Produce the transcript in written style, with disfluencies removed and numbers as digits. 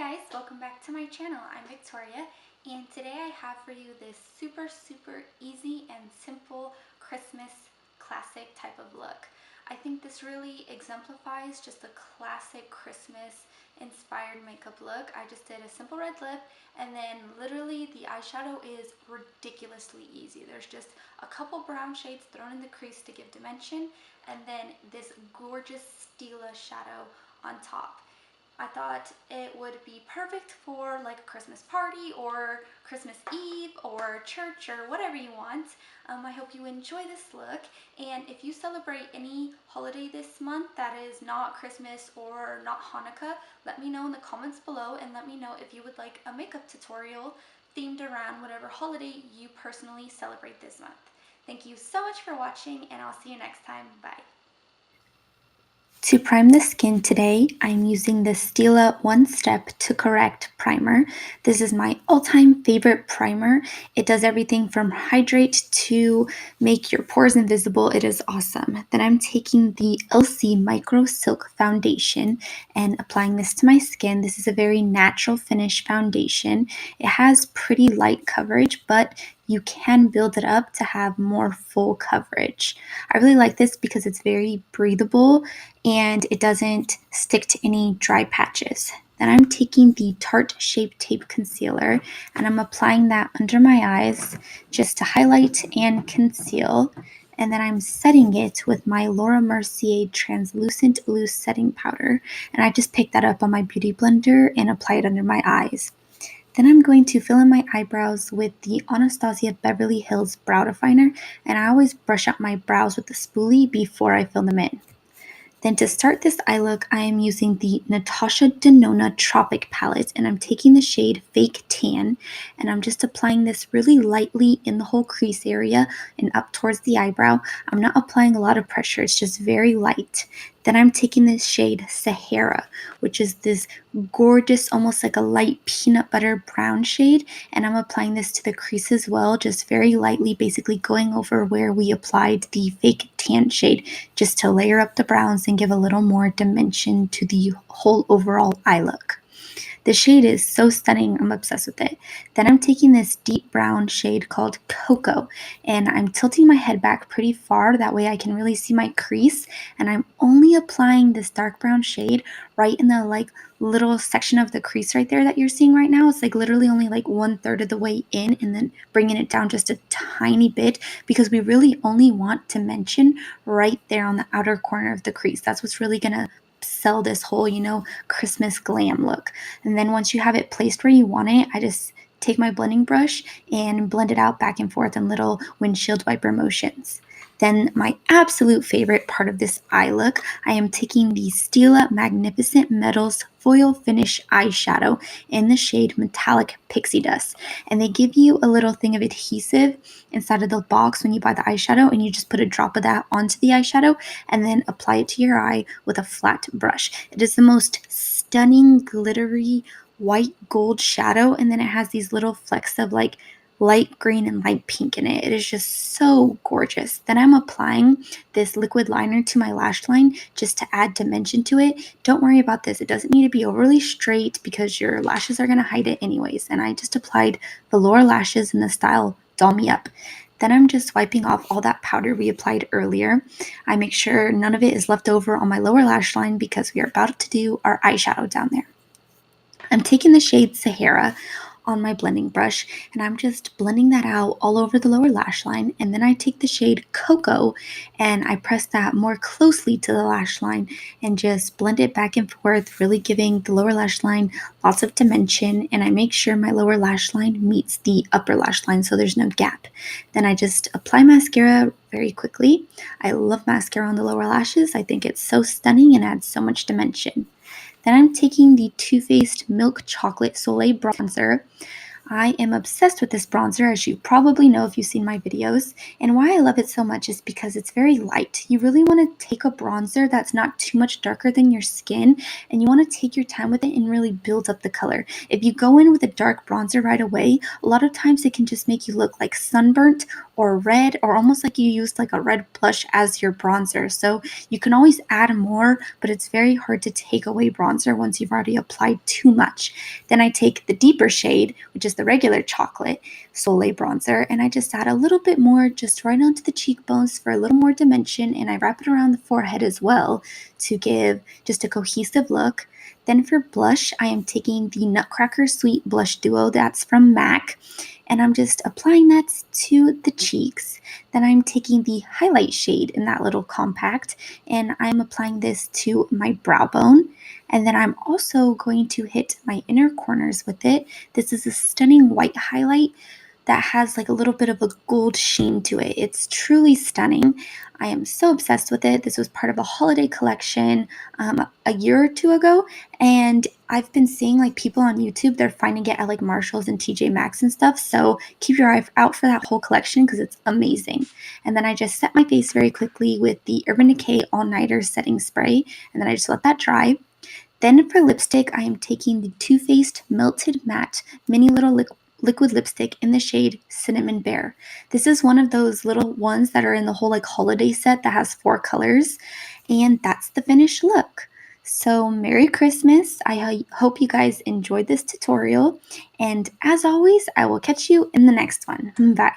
guys, welcome back to my channel. I'm Victoria, and today I have for you this super easy and simple Christmas classic type of look. I think this really exemplifies just a classic Christmas inspired makeup look. I just did a simple red lip, and then literally the eyeshadow is ridiculously easy. There's just a couple brown shades thrown in the crease to give dimension, and then this gorgeous Stila shadow on top. I thought it would be perfect for like a Christmas party or Christmas Eve or church or whatever you want. I hope you enjoy this look, and if you celebrate any holiday this month that is not Christmas or not Hanukkah, let me know in the comments below, and let me know if you would like a makeup tutorial themed around whatever holiday you personally celebrate this month. Thank you so much for watching, and I'll see you next time. Bye. To prime the skin today, I'm using the Stila One Step to Correct primer. This is my all-time favorite primer. It does everything from hydrate to make your pores invisible. It is awesome. Then I'm taking the LC Micro Silk Foundation and applying this to my skin. This is a very natural finish foundation. It has pretty light coverage, but you can build it up to have more full coverage. I really like this because it's very breathable and it doesn't stick to any dry patches. Then I'm taking the Tarte Shape Tape Concealer and I'm applying that under my eyes just to highlight and conceal. And then I'm setting it with my Laura Mercier Translucent Loose Setting Powder. And I just pick that up on my beauty blender and apply it under my eyes. Then I'm going to fill in my eyebrows with the Anastasia Beverly Hills Brow Definer, and I always brush up my brows with the spoolie before I fill them in. Then to start this eye look, I am using the Natasha Denona Tropic palette, and I'm taking the shade Fake Tan, and I'm just applying this really lightly in the whole crease area and up towards the eyebrow. I'm not applying a lot of pressure, it's just very light. Then I'm taking this shade Sahara, which is this gorgeous, almost like a light peanut butter brown shade, and I'm applying this to the crease as well, just very lightly, basically going over where we applied the Fake Tan shade, just to layer up the browns and give a little more dimension to the whole overall eye look. The shade is so stunning, I'm obsessed with it. Then I'm taking this deep brown shade called Cocoa, and I'm tilting my head back pretty far, that way I can really see my crease, and I'm only applying this dark brown shade right in the little section of the crease right there that you're seeing right now. It's literally only 1/3 of the way in, and then bringing it down just a tiny bit, because we really only want to mention right there on the outer corner of the crease. That's what's really gonna sell this whole, Christmas glam look. And then once you have it placed where you want it, I just take my blending brush and blend it out back and forth in little windshield wiper motions. Then my absolute favorite part of this eye look, I am taking the Stila Magnificent Metals Foil Finish Eyeshadow in the shade Metallic Pixie Dust. And they give you a little thing of adhesive inside of the box when you buy the eyeshadow, and you just put a drop of that onto the eyeshadow and then apply it to your eye with a flat brush. It is the most stunning, glittery, white gold shadow, and then it has these little flecks of light green and light pink in it. It is just so gorgeous. Then I'm applying this liquid liner to my lash line just to add dimension to it. Don't worry about this. It doesn't need to be overly straight because your lashes are going to hide it anyways. And I just applied velour lashes in the style Doll Me Up. Then I'm just wiping off all that powder we applied earlier. I make sure none of it is left over on my lower lash line because we are about to do our eyeshadow down there. I'm taking the shade Sahara on my blending brush, and I'm just blending that out all over the lower lash line, and then I take the shade Cocoa and I press that more closely to the lash line and just blend it back and forth, really giving the lower lash line lots of dimension, and I make sure my lower lash line meets the upper lash line so there's no gap. Then I just apply mascara very quickly. I love mascara on the lower lashes. I think it's so stunning and adds so much dimension. Then I'm taking the Too Faced Milk Chocolate Soleil Bronzer. I am obsessed with this bronzer, as you probably know if you've seen my videos. And why I love it so much is because it's very light. You really want to take a bronzer that's not too much darker than your skin, and you want to take your time with it and really build up the color. If you go in with a dark bronzer right away, a lot of times it can just make you look like sunburnt or red, or almost like you used like a red blush as your bronzer. So you can always add more, but it's very hard to take away bronzer once you've already applied too much. Then I take the deeper shade, which is the regular chocolate Soleil bronzer, and I just add a little bit more just right onto the cheekbones for a little more dimension, and I wrap it around the forehead as well to give just a cohesive look. Then for blush, I am taking the Nutcracker Sweet Blush Duo that's from MAC, and I'm just applying that to the cheeks. Then I'm taking the highlight shade in that little compact, and I'm applying this to my brow bone. And then I'm also going to hit my inner corners with it. This is a stunning white highlight that has like a little bit of a gold sheen to it. It's truly stunning. I am so obsessed with it. This was part of a holiday collection a year or two ago, and I've been seeing like people on YouTube, they're finding it at like Marshalls and TJ Maxx and stuff. So keep your eye out for that whole collection because it's amazing. And then I just set my face very quickly with the Urban Decay All Nighter Setting Spray, and then I just let that dry. Then for lipstick, I am taking the Too Faced Melted Matte Mini Little Liquid Lipstick in the shade Cinnamon Bear. This is one of those little ones that are in the whole like holiday set that has 4 colors, and that's the finished look. So Merry Christmas. I hope you guys enjoyed this tutorial, and as always, I will catch you in the next one. Bye.